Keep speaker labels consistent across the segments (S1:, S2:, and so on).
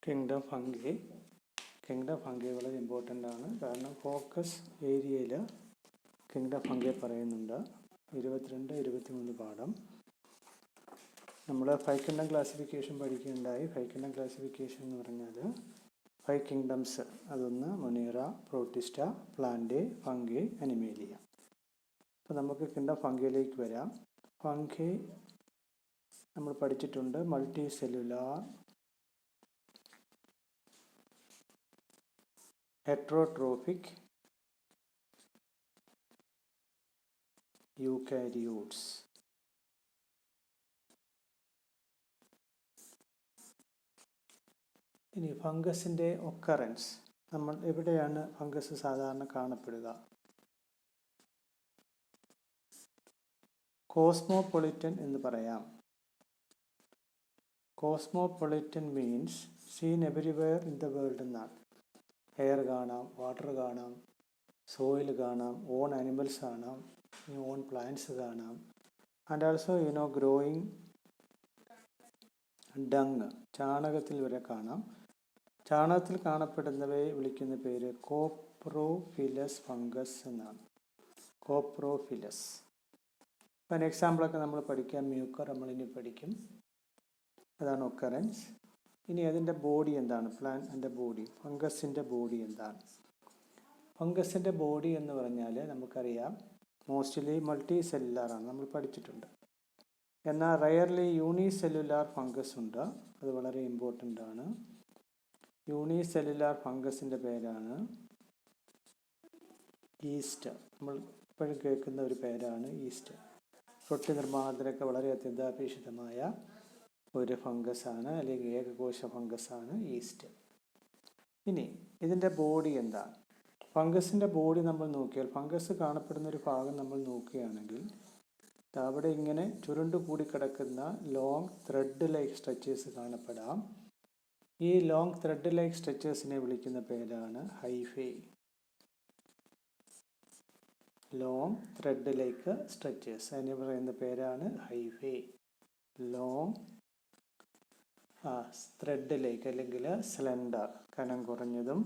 S1: Kingdom fungi വളരെ important ആണ്. കാരണം ഫോക്കസ് ഏരിയയിൽ കിങ്ഡം ഫംഗി പറയുന്നുണ്ട്. 22-23 പാഠം നമ്മൾ 5 കിങ്ഡം ക്ലാസിഫിക്കേഷൻ പഠിക്കുകയുണ്ടായി. 5 കിങ്ഡം ക്ലാസിഫിക്കേഷൻ എന്ന് പറഞ്ഞാൽ 5 കിങ്ഡംസ്. അതൊന്ന് Monera, protista, plant, fungi, Animalia. അപ്പോൾ നമുക്ക് കിങ്ഡം ഫംഗിയിലേക്ക് വരാം. ഫംഗി നമ്മൾ പഠിച്ചിട്ടുണ്ട്. Multi cellular, heterotrophic, eukaryotes. ഇനി ഫംഗസിൻ്റെ ഒക്കറൻസ്. നമ്മൾ എവിടെയാണ് ഫംഗസ് സാധാരണ കാണപ്പെടുക? കോസ്മോപൊളിറ്റൻ എന്ന് പറയാം. Cosmopolitan means seen everywhere in the world എന്നാണ്. എയർ കാണാം, വാട്ടർ കാണാം, സോയിൽ കാണാം, ഓൺ ആനിമൽസ് കാണാം, ഓൺ പ്ലാന്റ്സ് കാണാം. ആൻഡ് ആൾസോ ഗ്രോയിങ് ഡങ്, ചാണകത്തിൽ വരെ കാണാം. ചാണകത്തിൽ കാണപ്പെടുന്നവയെ വിളിക്കുന്ന പേര് കോപ്രോഫിലസ് ഫംഗസ് എന്നാണ്. കോപ്രോഫിലസ്. അപ്പം എക്സാമ്പിളൊക്കെ നമ്മൾ പഠിക്കാം. മ്യൂക്കർ നമ്മളിനി പഠിക്കും. അതാണ് ഒക്കറൻസ്. ഇനി അതിൻ്റെ ബോഡി എന്താണ്? പ്ലാന്റിൻ്റെ ബോഡി, ഫംഗസിൻ്റെ ബോഡി എന്താണ്? ഫംഗസിൻ്റെ ബോഡി എന്ന് പറഞ്ഞാൽ നമുക്കറിയാം മോസ്റ്റ്ലി മൾട്ടി സെല്ലുലാറാണ്, നമ്മൾ പഠിച്ചിട്ടുണ്ട്. എന്നാൽ റയർലി യൂണിസെല്ലുലാർ ഫംഗസ് ഉണ്ട്. അത് വളരെ ഇമ്പോർട്ടൻ്റ് ആണ്. യൂണിസെല്ലുലാർ ഫംഗസിൻ്റെ പേരാണ് ഈസ്റ്റ്. നമ്മൾ ഇപ്പോഴും കേൾക്കുന്ന ഒരു പേരാണ് ഈസ്റ്റ്. റൊട്ടി നിർമ്മാണത്തിനൊക്കെ വളരെ അത്യന്താപേക്ഷിതമായ ഒരു ഫംഗസാണ്, അല്ലെങ്കിൽ ഏകകോശ ഫംഗസാണ് ഈസ്റ്റ്. ഇനി ഇതിൻ്റെ ബോഡി എന്താണ്? ഫംഗസിൻ്റെ ബോഡി നമ്മൾ നോക്കിയാൽ, ഫംഗസ് കാണപ്പെടുന്ന ഒരു ഭാഗം നമ്മൾ നോക്കുകയാണെങ്കിൽ അവിടെ ഇങ്ങനെ ചുരുണ്ടു കൂടി കിടക്കുന്ന ലോങ് ത്രെഡ് ലൈക്ക് സ്ട്രച്ചേഴ്സ് കാണപ്പെടാം. ഈ ലോങ് ത്രെഡ് ലൈക്ക് സ്ട്രച്ചേഴ്സിനെ വിളിക്കുന്ന പേരാണ് hyphae. Long thread like structures, അതിനെ പറയുന്ന പേരാണ് ഹൈഫേ. ലോങ് ത്രെഡ് ലൈക്ക് അല്ലെങ്കിൽ സ്ലെൻഡർ, കനം കുറഞ്ഞതും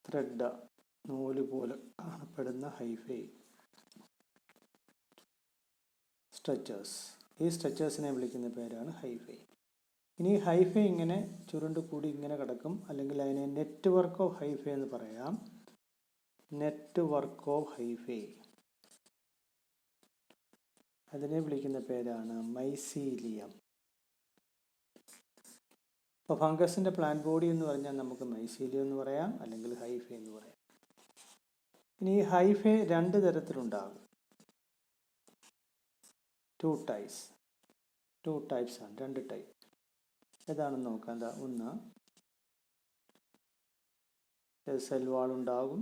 S1: ത്രെഡ് നൂല് പോലെ കാണപ്പെടുന്ന ഹൈഫേ സ്ട്രച്ചേഴ്സ്. ഈ സ്ട്രച്ചേഴ്സിനെ വിളിക്കുന്ന പേരാണ് ഹൈഫേ. ഇനി ഹൈഫേ ഇങ്ങനെ ചുരുണ്ട് കൂടി ഇങ്ങനെ കിടക്കും, അല്ലെങ്കിൽ അതിനെ നെറ്റ്വർക്ക് ഓഫ് ഹൈഫേ എന്ന് പറയാം. നെറ്റ്വർക്ക് ഓഫ് ഹൈഫേ, അതിനെ വിളിക്കുന്ന പേരാണ് മൈസീലിയം. അപ്പോൾ ഫംഗസിൻ്റെ പ്ലാന്റ് ബോഡി എന്ന് പറഞ്ഞാൽ നമുക്ക് മൈസീലിയം എന്ന് പറയാം, അല്ലെങ്കിൽ ഹൈഫേ എന്ന് പറയാം. ഇനി ഈ ഹൈഫേ 2 തരത്തിലുണ്ടാകും. 2 ടൈപ്സ് ആണ്, 2 ടൈപ്പ്. ഏതാണെന്ന് നോക്കാം. ഒന്ന് സെൽ വാൾ ഉണ്ടാകും.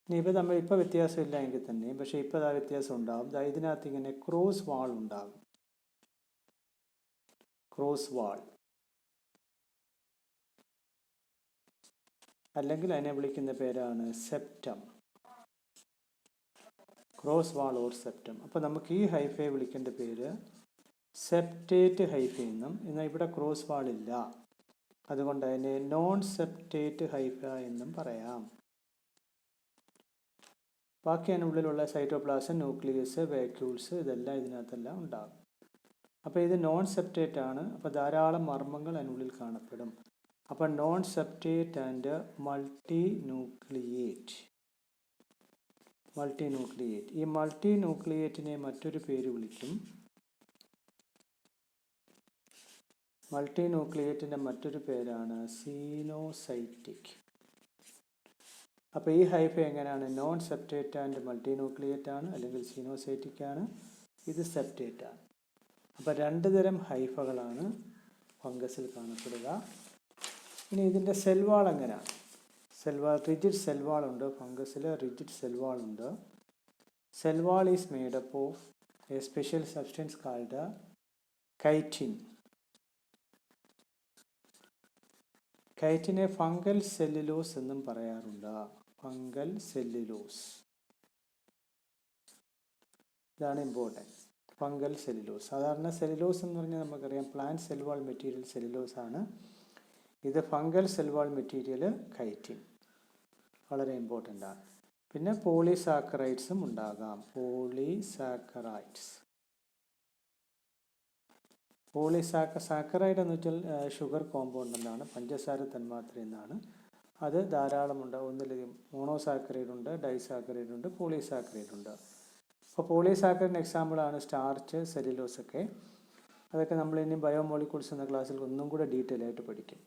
S1: ഇനിയിപ്പോൾ ഇപ്പോൾ വ്യത്യാസമില്ല എങ്കിൽ തന്നെ, പക്ഷേ ഇപ്പോൾ വ്യത്യാസം ഉണ്ടാകും. ഇതിനകത്ത് ഇങ്ങനെ ക്രോസ് വാൾ ഉണ്ടാകും. ക്രോസ് വാൾ, അല്ലെങ്കിൽ അതിനെ വിളിക്കുന്ന പേരാണ് septum. Cross wall or septum. അപ്പോൾ നമുക്ക് ഈ ഹൈഫേ വിളിക്കേണ്ട പേര് സെപ്റ്റേറ്റ് ഹൈഫേ എന്നും. എന്നാൽ ഇവിടെ ക്രോസ് വാൾ ഇല്ല, അതുകൊണ്ട് അതിനെ നോൺ സെപ്റ്റേറ്റ് ഹൈഫ എന്നും പറയാം. ബാക്കി അതിനുള്ളിലുള്ള സൈറ്റോപ്ലാസം, ന്യൂക്ലിയസ്, വാക്യൂൾസ്, ഇതെല്ലാം ഇതിനകത്തെല്ലാം ഉണ്ടാകും. അപ്പോൾ ഇത് നോൺ സെപ്റ്റേറ്റ് ആണ്. അപ്പോൾ ധാരാളം മർമ്മങ്ങൾ അതിനുള്ളിൽ കാണപ്പെടും. അപ്പോൾ non septate and multi nucleate. ഈ മൾട്ടി ന്യൂക്ലിയേറ്റിനെ മറ്റൊരു പേര് വിളിക്കും. മൾട്ടി ന്യൂക്ലിയേറ്റിൻ്റെ മറ്റൊരു പേരാണ് സീനോസൈറ്റിക്. അപ്പോൾ ഈ ഹൈഫേ എങ്ങനെയാണ്? Non septate and multi nucleate ആണ്, അല്ലെങ്കിൽ സീനോസൈറ്റിക് ആണ്. ഇത് സെപ്റ്റേറ്റ് ആണ്. അപ്പോൾ 2 തരം ഹൈഫകളാണ് ഫംഗസിൽ കാണപ്പെടുക. ഇനി ഇതിൻ്റെ സെൽവാൾ എങ്ങനെയാണ്? റിജിഡ് സെൽവാൾ ഉണ്ട്. ഫംഗസിൽ റിജിഡ് സെൽവാൾ ഉണ്ട്. Cell wall is made up of a special substance called chitin. കൈറ്റിനെ ഫംഗൽ സെല്ലുലോസ് എന്നും പറയാറുണ്ട്. Fungal cellulose. ഇതാണ് ഇമ്പോർട്ടൻറ്റ്. Fungal cellulose. സാധാരണ സെല്ലുലോസ് എന്ന് പറഞ്ഞാൽ നമുക്കറിയാം plant cell wall material cellulose ആണ്. ഇത് fungal cell wall material chitin. വളരെ ഇമ്പോർട്ടൻ്റ് ആണ്. പിന്നെ പോളിസാക്കറൈഡ്സും ഉണ്ടാകാം. സാക്കറൈഡ് എന്ന് വെച്ചാൽ ഷുഗർ കോമ്പൗണ്ട് എന്നാണ്, പഞ്ചസാര തന്മാത്ര എന്നാണ്. അത് ധാരാളമുണ്ട്. ഒന്നിലധികം മോണോസാക്കറൈഡ് ഉണ്ട്, ഡൈസാക്കറൈഡ് ഉണ്ട്, പോളിസാക്കറൈഡ് ഉണ്ട്. അപ്പോൾ പോളിസാക്കറൈഡിന് എക്സാമ്പിളാണ് സ്റ്റാർച്ച്, സെല്ലുലോസ് ഒക്കെ. അതൊക്കെ നമ്മൾ ഇനി ബയോമോളിക്യൂൾസ് എന്ന ക്ലാസ്സിൽ ഒന്നും കൂടെ ഡീറ്റെയിൽ ആയിട്ട് പഠിക്കും.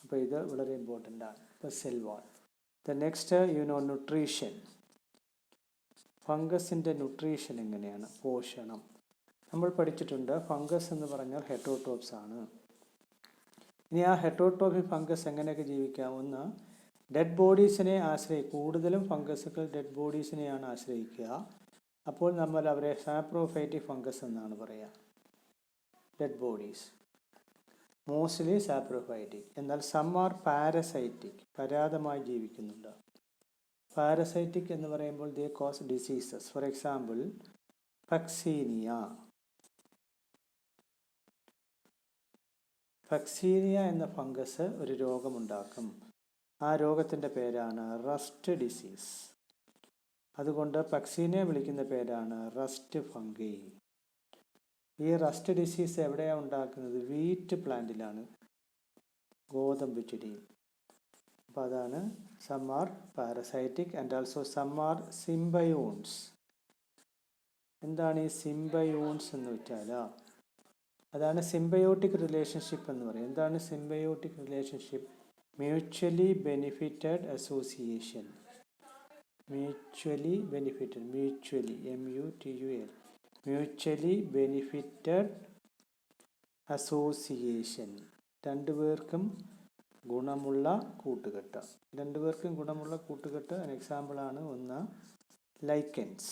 S1: അപ്പോൾ ഇത് വളരെ ഇമ്പോർട്ടൻ്റ് ആണ്. ഇപ്പോൾ സെൽ വാൾ. Next nutrition. ഫംഗസിൻ്റെ ന്യൂട്രീഷൻ എങ്ങനെയാണ്? പോഷണം നമ്മൾ പഠിച്ചിട്ടുണ്ട്. ഫംഗസ് എന്ന് പറഞ്ഞാൽ ഹെറ്ററോട്രോപ്സ് ആണ്. ഇനി ആ ഹെറ്ററോട്രോഫിക് ഫംഗസ് എങ്ങനെയൊക്കെ ജീവിക്കാം? ഒന്ന്, ഡെഡ് ബോഡീസിനെ കൂടുതലും ഫംഗസുകൾ ഡെഡ് ബോഡീസിനെയാണ് ആശ്രയിക്കുക. അപ്പോൾ നമ്മൾ അവരെ സാപ്രോഫൈറ്റിക് ഫംഗസ് എന്നാണ് പറയുക. Dead bodies mostly saprophytic. എന്നാൽ സം ആർ പാരസൈറ്റിക്, പരാതമായി ജീവിക്കുന്നുണ്ട്. പാരസൈറ്റിക് എന്ന് പറയുമ്പോൾ they cause diseases. For example Puccinia എന്ന ഫംഗസ് ഒരു രോഗമുണ്ടാക്കും. ആ രോഗത്തിൻ്റെ പേരാണ് റസ്റ്റ് ഡിസീസ്. അതുകൊണ്ട് ഫക്സീനിയെ വിളിക്കുന്ന പേരാണ് റസ്റ്റ് ഫംഗി. ഈ റസ്റ്റ് ഡിസീസ് എവിടെയാണ് ഉണ്ടാക്കുന്നത്? വീറ്റ് പ്ലാന്റിലാണ്, ഗോതമ്പ് ചെടി. അപ്പോൾ അതാണ് some are parasitic and also some are symbionts. എന്താണ് ഈ സിംബയോൺസ് എന്ന് വെച്ചാൽ? അതാണ് സിംബയോട്ടിക് റിലേഷൻഷിപ്പ് എന്ന് പറയും. എന്താണ് symbiotic relationship? Mutually benefited association. Mutually benefited association. രണ്ടുപേർക്കും ഗുണമുള്ള കൂട്ടുകെട്ട്. ഒരു എക്സാമ്പിളാണ് ഒന്ന് ലൈക്കൻസ്.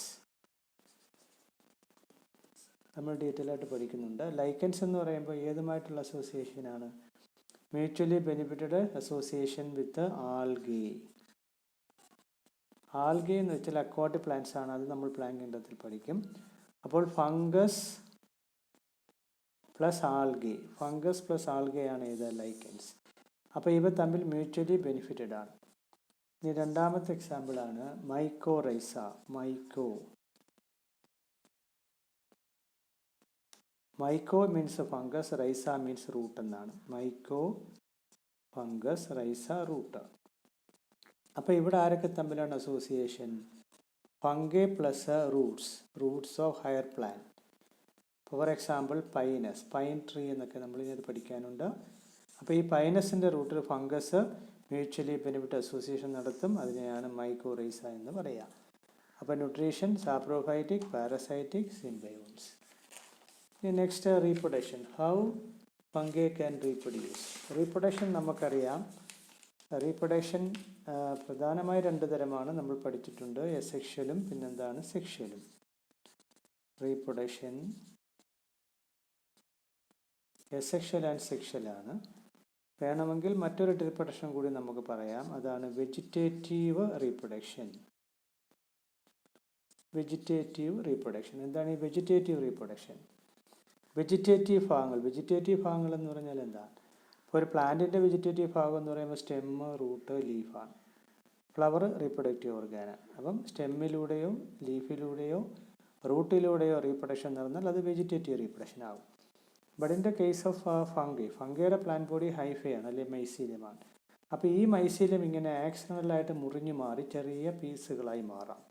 S1: നമ്മൾ ഡീറ്റെയിൽ ആയിട്ട് പഠിക്കുന്നുണ്ട്. ലൈക്കൻസ് എന്ന് പറയുമ്പോൾ ഏതുമായിട്ടുള്ള അസോസിയേഷനാണ്? Mutually benefited association with algae. Algae എന്ന് വെച്ചാൽ അക്വാട്ടിക് പ്ലാന്റ്സ് ആണ്. അത് നമ്മൾ പ്ലാന്റ് കിണ്ടത്തിൽ പഠിക്കും. അപ്പോൾ ഫംഗസ് പ്ലസ് ആൽഗേ ആണ് ഇത് ലൈക്കൻസ്. അപ്പോൾ ഇവ തമ്മിൽ മ്യൂച്വലി ബെനിഫിറ്റഡ് ആണ്. ഇനി രണ്ടാമത്തെ എക്സാമ്പിളാണ് mycorrhiza. Myco means fungus, rhiza means root എന്നാണ്. Myco fungus, rhiza root. അപ്പോൾ ഇവിടെ ആരൊക്കെ തമ്മിലാണ് association? Fungi plus roots of higher plant. For example pine tree എന്നൊക്കെ നമ്മളിത് പഠിക്കാനുണ്ട്. അപ്പോൾ ഈ പൈനസിൻ്റെ റൂട്ടിൽ ഫംഗസ് മ്യൂച്വലി ബെനിഫിറ്റ് അസോസിയേഷൻ നടത്തും. അതിനെയാണ് മൈക്കോറൈസ എന്ന് പറയുക. അപ്പോൾ nutrition saprophytic, parasitic, symbionts. Next reproduction. How fungi can reproduce. Reproduction നമുക്കറിയാം. റീപ്രൊഡക്ഷൻ പ്രധാനമായി രണ്ട് തരമാണ് നമ്മൾ പഠിച്ചിട്ടുണ്ട്. എസെക്ഷലും പിന്നെന്താണ് സെക്ഷലും. റീപ്രൊഡക്ഷൻ എസെക്ഷൽ ആൻഡ് സെക്ഷലാണ്. വേണമെങ്കിൽ മറ്റൊരു റീപ്രൊഡക്ഷൻ കൂടി നമുക്ക് പറയാം. അതാണ് വെജിറ്റേറ്റീവ് റീപ്രൊഡക്ഷൻ. എന്താണ് ഈ വെജിറ്റേറ്റീവ് റീപ്രൊഡക്ഷൻ? വെജിറ്റേറ്റീവ് ഭാഗങ്ങൾ എന്ന് പറഞ്ഞാൽ എന്താണ്? ഇപ്പോൾ ഒരു പ്ലാന്റിൻ്റെ വെജിറ്റേറ്റീവ് ഭാഗം എന്ന് പറയുമ്പോൾ സ്റ്റെമ്മ്, റൂട്ട്, ലീഫാണ്. ഫ്ലവർ റീപ്രൊഡക്റ്റീവ് ഓർഗാനാണ്. അപ്പം സ്റ്റെമ്മിലൂടെയോ ലീഫിലൂടെയോ റൂട്ടിലൂടെയോ റീപ്രൊഡക്ഷൻ നടന്നാൽ അത് വെജിറ്റേറ്റീവ് റീപ്രൊഡക്ഷൻ ആകും. But in the case of ഫംഗയുടെ പ്ലാന്റ് ബോഡി ഹൈഫയാണ്, അല്ലെങ്കിൽ മൈസീലിയമാണ്. അപ്പോൾ ഈ മൈസീലിയം ഇങ്ങനെ ആക്സിഡൻ്റലായിട്ട് മുറിഞ്ഞു മാറി ചെറിയ പീസുകളായി മാറാം.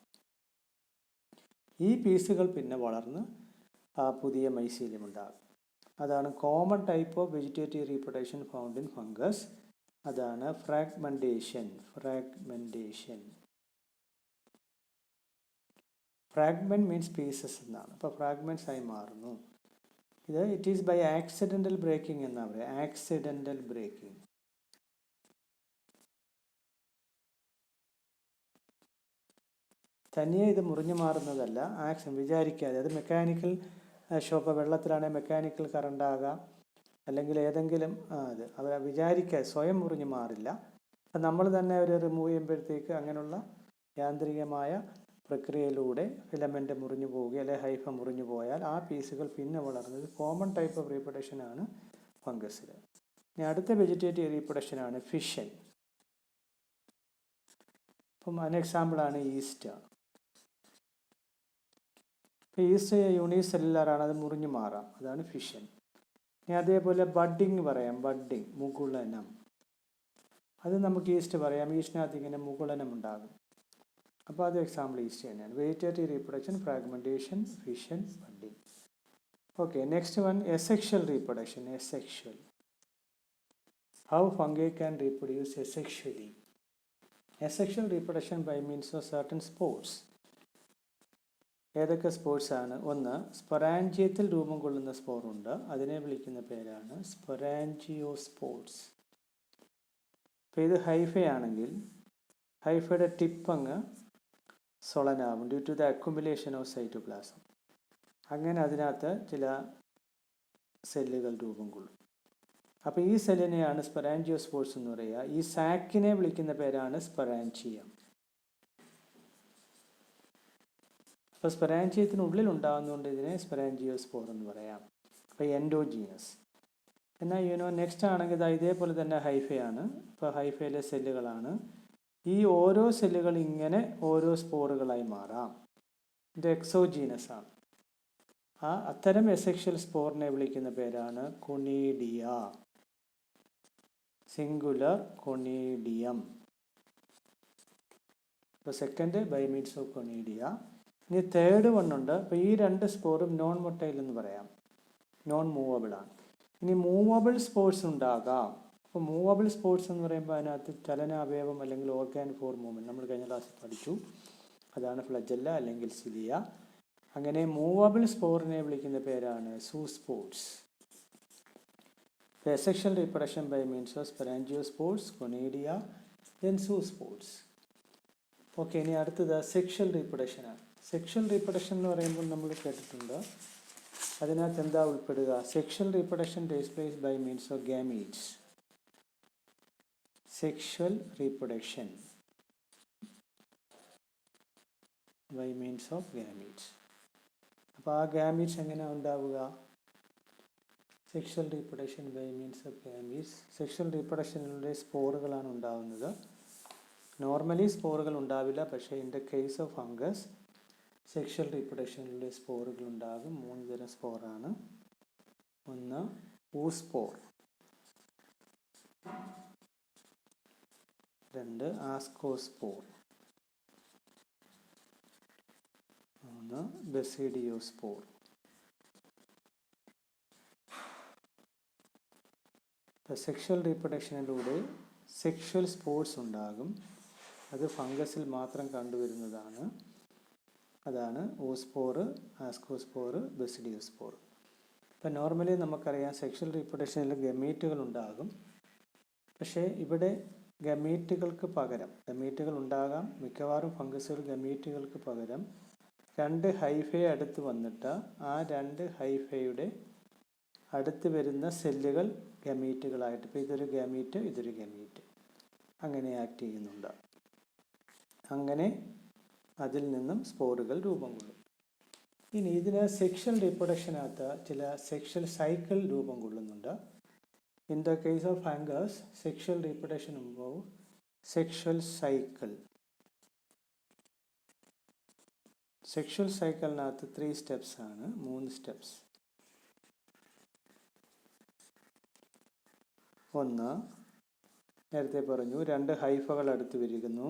S1: ഈ പീസുകൾ പിന്നെ വളർന്ന് പുതിയ മൈസീലിയം ഉണ്ടാകും. അതാണ് common type of vegetative reproduction found in fungus. അതാണ് ഫ്രാഗ്മെൻറ്റേഷൻ. ഫ്രാഗ്മെൻറ്റ് മീൻസ് പീസസ് എന്നാണ്. അപ്പോൾ ഫ്രാഗ്മെൻറ്റ്സ് ആയി മാറുന്നു. It is by accidental breaking എന്നാണ് പറയുക. Accidental breaking. തനിയെ ഇത് മുറിഞ്ഞു മാറുന്നതല്ല, വിചാരിക്കാതെ. അത് മെക്കാനിക്കൽ ഷോപ്പ്, വെള്ളത്തിലാണെങ്കിൽ മെക്കാനിക്കൽ കറണ്ട് ആകാം, അല്ലെങ്കിൽ ഏതെങ്കിലും അവർ വിചാരിക്കാതെ സ്വയം മുറിഞ്ഞു മാറില്ല. അപ്പം നമ്മൾ തന്നെ ഒരു റിമൂവ് ചെയ്യുമ്പോഴത്തേക്ക് അങ്ങനെയുള്ള യാന്ത്രികമായ പ്രക്രിയയിലൂടെ ഫിലമെൻ്റ് മുറിഞ്ഞു പോവുകയോ അല്ലെങ്കിൽ ഹൈഫ മുറിഞ്ഞു പോയാൽ ആ പീസുകൾ പിന്നെ വളർന്നത് കോമൺ ടൈപ്പ് ഓഫ് റീപ്രൊഡക്ഷനാണ് ഫംഗസിൽ. ഇനി അടുത്ത വെജിറ്റേറ്റീവ് റീപ്രൊഡക്ഷനാണ് ഫിഷൻ. അപ്പം അതിന് എക്സാമ്പിളാണ് ഈസ്റ്റ്. ഈസ്റ്റ് യൂണിസെല്ലുലാറാണ്, അത് മുറിഞ്ഞു മാറാം, അതാണ് ഫിഷൻ. ഇനി അതേപോലെ ബഡ്ഡിങ് പറയാം, ബഡ്ഡിങ് മുകുളനം, അത് നമുക്ക് ഈസ്റ്റ് പറയാം. ഈസ്റ്റിനകത്ത് ഇങ്ങനെ മുകുളനം ഉണ്ടാകും. അപ്പോൾ അത് എക്സാമ്പിൾ ഈസ്റ്റ് തന്നെയാണ്. Vegetative reproduction, fragmentation, fission, budding. Okay, next one asexual reproduction. Asexual, how fungi can reproduce asexually. Asexual reproduction by means of certain spores. ഏതൊക്കെ സ്പോർട്സ് ആണ്? ഒന്ന്, സ്പൊറാഞ്ചിയത്തിൽ രൂപം കൊള്ളുന്ന സ്പോറുണ്ട്, അതിനെ വിളിക്കുന്ന പേരാണ് സ്പൊറാഞ്ചിയോസ്പോർട്സ്. അപ്പോൾ ഇത് ഹൈഫയാണെങ്കിൽ ഹൈഫയുടെ ടിപ്പ് അങ്ങ് സൊളനാവും due to the accumulation of cytoplasm. അങ്ങനെ അതിനകത്ത് ചില സെല്ലുകൾ രൂപം കൊള്ളും. അപ്പോൾ ഈ സെല്ലിനെയാണ് സ്പൊറാഞ്ചിയോസ്പോർട്സ് എന്ന് പറയുക. ഈ സാക്കിനെ വിളിക്കുന്ന പേരാണ് സ്പൊറാഞ്ചിയം. അപ്പോൾ സ്പൊറാഞ്ചിയത്തിനുള്ളിൽ ഉണ്ടാകുന്നതുകൊണ്ട് ഇതിനെ സ്പൊറാഞ്ചിയോസ്പോർ എന്ന് പറയാം. അപ്പോൾ എൻഡോജീനസ്. എന്നാൽ നെക്സ്റ്റ് ആണെങ്കിൽ ഇതേപോലെ തന്നെ ഹൈഫയാണ്. ഇപ്പോൾ ഹൈഫയിലെ സെല്ലുകളാണ്. ഈ ഓരോ സെല്ലുകൾ ഇങ്ങനെ ഓരോ സ്പോറുകളായി മാറാം. ഇത് എക്സോജീനസ് ആണ്. അത്തരം എസെക്ഷൽ സ്പോറിനെ വിളിക്കുന്ന പേരാണ് കൊണീഡിയ, സിംഗുലർ കൊണീഡിയം. ഇപ്പോൾ second by means of conidia. ഇനി തേർഡ് വൺ ഉണ്ട്. അപ്പോൾ ഈ രണ്ട് സ്പോറും നോൺ മൊട്ടൈൽ എന്ന് പറയാം, നോൺ മൂവബിൾ ആണ്. ഇനി മൂവബിൾ സ്പോർട്സ് ഉണ്ടാകാം. അപ്പോൾ മൂവബിൾ സ്പോർട്സ് എന്ന് പറയുമ്പോൾ അതിനകത്ത് ചലനാവയവം അല്ലെങ്കിൽ ഓർഗാൻ ഫോർ മൂവ്മെൻറ്റ് നമ്മൾ കഴിഞ്ഞ ക്ലാസ്സിൽ പഠിച്ചു, അതാണ് ഫ്ലജല്ല അല്ലെങ്കിൽ സിലിയ. അങ്ങനെ മൂവബിൾ സ്പോറിനെ വിളിക്കുന്ന പേരാണ് zoospores. Asexual reproduction by means of sporangiospores, conidia, then zoospores. Okay, ഇനി അടുത്തത് സെക്ഷൽ റീപ്രൊഡക്ഷനാണ്. സെക്ഷൽ റീപ്രൊഡക്ഷൻ എന്ന് പറയുമ്പോൾ നമ്മൾ കേട്ടിട്ടുണ്ട്, അതിനകത്ത് എന്താ ഉൾപ്പെടുക? Sexual reproduction takes place by means of gametes. Sexual reproduction by means of gametes. അപ്പോൾ ആ ഗാമീറ്റ്സ് എങ്ങനെയാണ് ഉണ്ടാവുക? Sexual reproduction by means of gametes. Sexual റീപ്രൊഡക്ഷനിലൂടെ സ്പോറുകളാണ് ഉണ്ടാകുന്നത്. നോർമലി സ്പോറുകൾ ഉണ്ടാവില്ല, പക്ഷേ in the case of fungus sexual റീപ്രൊഡക്ഷനിലൂടെ സ്പോറുകൾ ഉണ്ടാകും. 3 തരം സ്പോറാണ്. ഒന്ന് ഊസ്പോർ, 2 ആസ്കോസ്പോർ, 3 ബെസിഡിയോസ്പോർ. സെക്ഷൽ റീപ്രൊഡക്ഷനിലൂടെ സെക്ഷൽ സ്പോർട്സ് ഉണ്ടാകും. അത് ഫംഗസിൽ മാത്രം കണ്ടുവരുന്നതാണ്. അതാണ് ഓസ്പോർ, ആസ്കോസ്പോർ, ബെസിഡിയോസ്പോർ. ഇപ്പം നോർമലി നമുക്കറിയാം സെക്ഷൽ റീപ്രൊഡക്ഷനിൽ ഗമീറ്റുകൾ ഉണ്ടാകും. പക്ഷേ ഇവിടെ ഗമീറ്റുകൾക്ക് പകരം, ഗമീറ്റുകൾ ഉണ്ടാകാം, മിക്കവാറും ഫംഗസുകൾ ഗമീറ്റുകൾക്ക് പകരം 2 ഹൈഫയെ അടുത്ത് വന്നിട്ട് ആ 2 ഹൈഫയുടെ അടുത്ത് വരുന്ന സെല്ലുകൾ ഗമീറ്റുകളായിട്ട്, ഇപ്പോൾ ഇതൊരു ഗമീറ്റ്, ഇതൊരു ഗമീറ്റ്, അങ്ങനെ ആക്ട് ചെയ്യുന്നുണ്ട്. അങ്ങനെ അതിൽ നിന്നും സ്പോറുകൾ രൂപം കൊള്ളും. ഇനി ഇതിന് സെക്ഷൽ റീപ്രൊഡക്ഷനകത്ത് ചില സെക്ഷൽ സൈക്കിൾ രൂപം കൊള്ളുന്നുണ്ട്. In the case of fungus sexual reproduction involve sexual cycle. Sexual സൈക്കിളിനകത്ത് 3 സ്റ്റെപ്സ് ആണ്, 3 സ്റ്റെപ്സ്. ഒന്ന്, നേരത്തെ പറഞ്ഞു, 2 ഹൈഫകൾ അടുത്ത് വരികന്നു.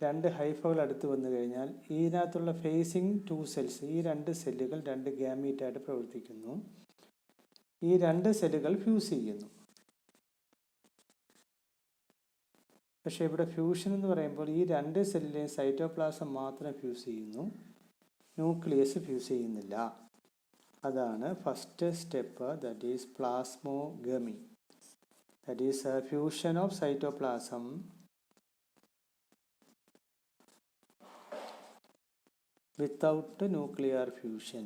S1: 2 ഹൈഫകൾ അടുത്ത് വന്നു കഴിഞ്ഞാൽ ഇതിനകത്തുള്ള ഫേസിങ് 2 സെൽസ്, ഈ 2 സെല്ലുകൾ 2 ഗാമീറ്റായിട്ട് പ്രവർത്തിക്കുന്നു. ഈ 2 സെല്ലുകൾ ഫ്യൂസ് ചെയ്യുന്നു. പക്ഷേ ഇവിടെ ഫ്യൂഷൻ എന്ന് പറയുമ്പോൾ ഈ 2 സെല്ലിലെയും സൈറ്റോപ്ലാസം മാത്രം ഫ്യൂസ് ചെയ്യുന്നു, ന്യൂക്ലിയസ് ഫ്യൂസ് ചെയ്യുന്നില്ല. അതാണ് first step, that is plasmogamy. That is fusion of cytoplasm without nuclear fusion.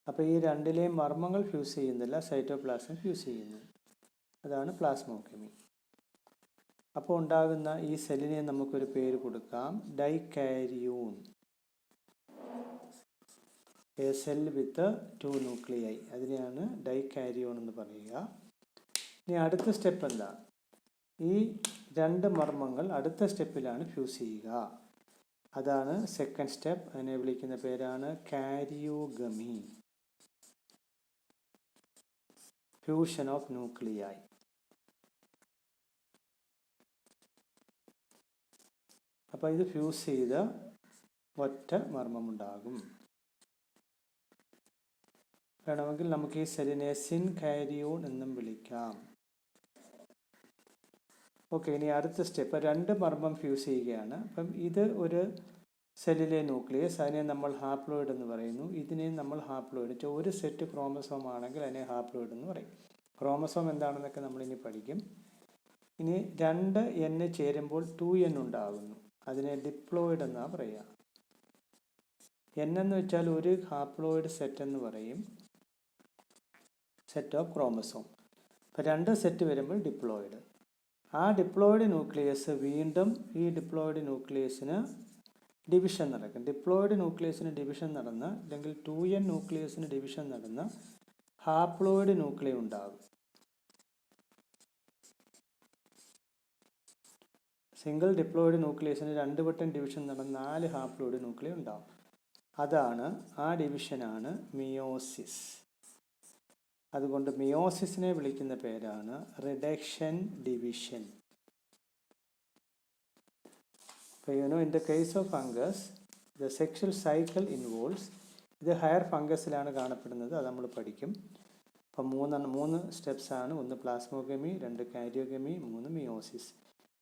S1: അപ്പോൾ ഈ രണ്ടിലെയും മർമ്മങ്ങൾ ഫ്യൂസ് ചെയ്യുന്നില്ല, സൈറ്റോപ്ലാസം ഫ്യൂസ് ചെയ്യുന്നു. അതാണ് പ്ലാസ്മോകെമി. അപ്പോൾ ഉണ്ടാകുന്ന ഈ സെല്ലിനെ നമുക്കൊരു പേര് കൊടുക്കാം, ഡൈകാരിയോൺ. എ സെൽ വിത്ത് 2 ന്യൂക്ലിയൈ, അതിനെയാണ് ഡൈകാരിയോൺ എന്ന് പറയുക. ഇനി അടുത്ത സ്റ്റെപ്പ് എന്താ? ഈ രണ്ട് മർമ്മങ്ങൾ അടുത്ത സ്റ്റെപ്പിലാണ് ഫ്യൂസ് ചെയ്യുക. അതാണ് സെക്കൻഡ് സ്റ്റെപ്പ്. അതിനെ വിളിക്കുന്ന പേരാണ് കാരിയോഗമി, ഫ്യൂഷൻ ഓഫ് ന്യൂക്ലിയൈ. അപ്പോൾ ഇത് ഫ്യൂസ് ചെയ്ത് ഒറ്റ മർമ്മമുണ്ടാകും. വേണമെങ്കിൽ നമുക്ക് ഈ സെല്ലിനെ സിൻകാരിയോൺ എന്നും വിളിക്കാം. ഓക്കെ, ഇനി അടുത്ത സ്റ്റെപ്പ്, രണ്ട് മർമ്മം ഫ്യൂസ് ചെയ്യുകയാണ്. അപ്പം ഇത് ഒരു സെല്ലിലെ ന്യൂക്ലിയസ്, അതിനെ നമ്മൾ ഹാപ്ലോയിഡ് എന്ന് പറയുന്നു. ഇതിനെ നമ്മൾ ഹാപ്ലോയിഡ്, ഒരു സെറ്റ് ക്രോമസോം ആണെങ്കിൽ അതിനെ ഹാപ്ലോയിഡ് എന്ന് പറയും. ക്രോമസോം എന്താണെന്നൊക്കെ നമ്മളിനി പഠിക്കും. ഇനി 2N ചേരുമ്പോൾ 2N ഉണ്ടാകുന്നു, അതിനെ ഡിപ്ലോയിഡ് എന്നാണ് പറയുക. N എന്ന് വെച്ചാൽ ഒരു ഹാപ്ലോയിഡ് സെറ്റ് എന്ന് പറയും, സെറ്റ് ഓഫ് ക്രോമസോം. അപ്പോൾ 2 സെറ്റ് വരുമ്പോൾ ഡിപ്ലോയിഡ്. ആ ഡിപ്ലോയിഡ് ന്യൂക്ലിയസ് വീണ്ടും ഈ ഡിപ്ലോയിഡ് ന്യൂക്ലിയസിന് ഡിവിഷൻ നടക്കും. ഡിപ്ലോയിഡ് ന്യൂക്ലിയസിന് ഡിവിഷൻ നടന്ന്, അല്ലെങ്കിൽ 2N ന്യൂക്ലിയസിന് ഡിവിഷൻ നടന്ന് ഹാപ്ലോയിഡ് ന്യൂക്ലിയ ഉണ്ടാകും. സിംഗിൾ ഡിപ്ലോയിഡ് ന്യൂക്ലിയസിന് 2 വട്ടം ഡിവിഷൻ നടന്ന് 4 ഹാപ്ലോയിഡ് ന്യൂക്ലിയ ഉണ്ടാകും. അതാണ്, ആ ഡിവിഷനാണ് മിയോസിസ്. അതുകൊണ്ട് മിയോസിസിനെ വിളിക്കുന്ന പേരാണ് reduction division. in the case of fungus, the sexual cycle involves, ഇത് ഹയർ ഫംഗസിലാണ് കാണപ്പെടുന്നത്, അത് നമ്മൾ പഠിക്കും. അപ്പം 3 സ്റ്റെപ്സ് ആണ്. 1 plasmogamy, 2 karyogamy, 3 meiosis.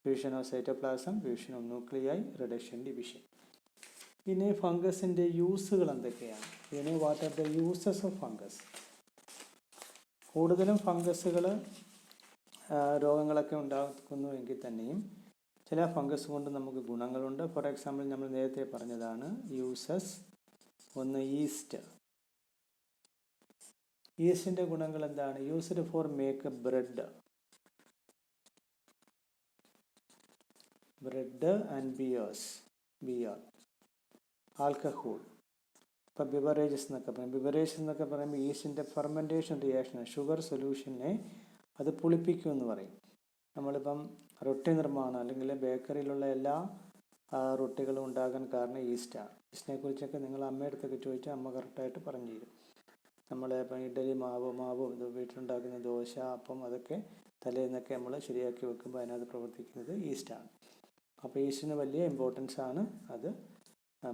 S1: Fusion of cytoplasm, fusion of nuclei, reduction division. ഇനി ഫംഗസിൻ്റെ യൂസുകൾ എന്തൊക്കെയാണ്? ഇനി what are the uses of fungus? കൂടുതലും ഫംഗസുകൾ രോഗങ്ങളൊക്കെ ഉണ്ടാക്കുന്നുവെങ്കിൽ തന്നെയും ചില ഫംഗസ് കൊണ്ട് നമുക്ക് ഗുണങ്ങളുണ്ട്. ഫോർ എക്സാമ്പിൾ, നമ്മൾ നേരത്തെ പറഞ്ഞതാണ് യൂസസ്. ഒന്ന്, ഈസ്റ്റ്. ഈസ്റ്റിൻ്റെ ഗുണങ്ങൾ എന്താണ്? Used for make bread and beer, alcohol. ഇപ്പം ബിവറേജസ് എന്നൊക്കെ പറയുമ്പോൾ ഈസ്റ്റിൻ്റെ ഫെർമെൻറ്റേഷൻ റിയാക്ഷൻ, ഷുഗർ സൊല്യൂഷനെ അത് പുളിപ്പിക്കുമെന്ന് പറയും. നമ്മളിപ്പം റൊട്ടി നിർമ്മാണം അല്ലെങ്കിൽ ബേക്കറിയിലുള്ള എല്ലാ റൊട്ടികളും ഉണ്ടാകാൻ കാരണം ഈസ്റ്റാണ്. ഈസ്റ്റിനെ കുറിച്ചൊക്കെ നിങ്ങൾ അമ്മയുടെ അടുത്തൊക്കെ ചോദിച്ചാൽ അമ്മ കറക്റ്റായിട്ട് പറഞ്ഞു തരും. നമ്മൾ ഇപ്പം ഇഡലി മാവും ഇത് വീട്ടിലുണ്ടാക്കുന്ന ദോശ, അപ്പം അതൊക്കെ തലേന്നൊക്കെ നമ്മൾ ശരിയാക്കി വെക്കുമ്പോൾ അതിനകത്ത് പ്രവർത്തിക്കുന്നത് ഈസ്റ്റാണ്. അപ്പോൾ ഈസ്റ്റിന് വലിയ ഇമ്പോർട്ടൻസ് ആണ്. അത്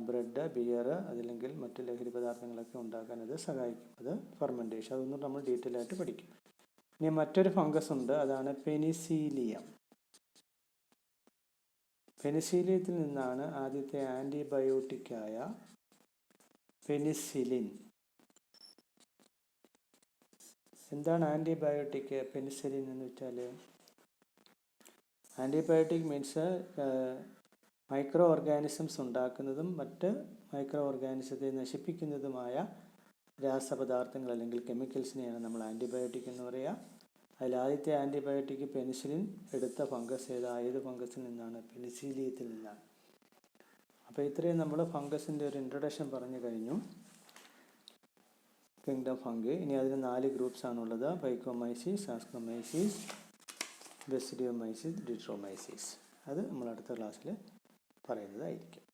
S1: ബ്രെഡ്, ബിയർ, അതല്ലെങ്കിൽ മറ്റ് ലഹരി പദാർത്ഥങ്ങളൊക്കെ ഉണ്ടാക്കാൻ അത് സഹായിക്കും. അത് ഫെർമെൻറ്റേഷൻ, അതൊന്നും നമ്മൾ ഡീറ്റെയിൽ ആയിട്ട് പഠിക്കും. ഇനി മറ്റൊരു ഫംഗസ് ഉണ്ട്, അതാണ് പെനിസീലിയം. പെനിസീലിയത്തിൽ നിന്നാണ് ആദ്യത്തെ ആൻറ്റിബയോട്ടിക്കായ പെനിസിലിൻ. എന്താണ് ആൻറ്റിബയോട്ടിക്? പെനിസിലിൻ എന്ന് വെച്ചാൽ, ആൻറ്റിബയോട്ടിക് മീൻസ് മൈക്രോ ഓർഗാനിസംസ് ഉണ്ടാക്കുന്നതും മറ്റ് മൈക്രോ ഓർഗാനിസത്തെ നശിപ്പിക്കുന്നതുമായ രാസപദാർത്ഥങ്ങൾ അല്ലെങ്കിൽ കെമിക്കൽസിനെയാണ് നമ്മൾ ആൻറ്റിബയോട്ടിക് എന്ന് പറയുക. അതിൽ ആദ്യത്തെ ആൻറ്റിബയോട്ടിക് പെനിസിലിൻ എടുത്ത ഫംഗസ് ഏത് ഫംഗസിൽ നിന്നാണ്? പെനിസിലിയത്തിൽ നിന്നാണ്. അപ്പോൾ ഇത്രയും നമ്മൾ ഫംഗസിൻ്റെ ഒരു ഇൻട്രൊഡക്ഷൻ പറഞ്ഞു കഴിഞ്ഞു. Kingdom fungi. ഇനി അതിന് 4 ഗ്രൂപ്പ്സ് ആണുള്ളത്: ഫൈക്കോമൈസിസ്, ആസ്കോമൈസിസ്, ബെസിഡിയോമൈസിസ്, ഡിട്രോമൈസിസ്. അത് നമ്മൾ അടുത്ത ക്ലാസ്സിൽ പറയുന്നതായിരിക്കും.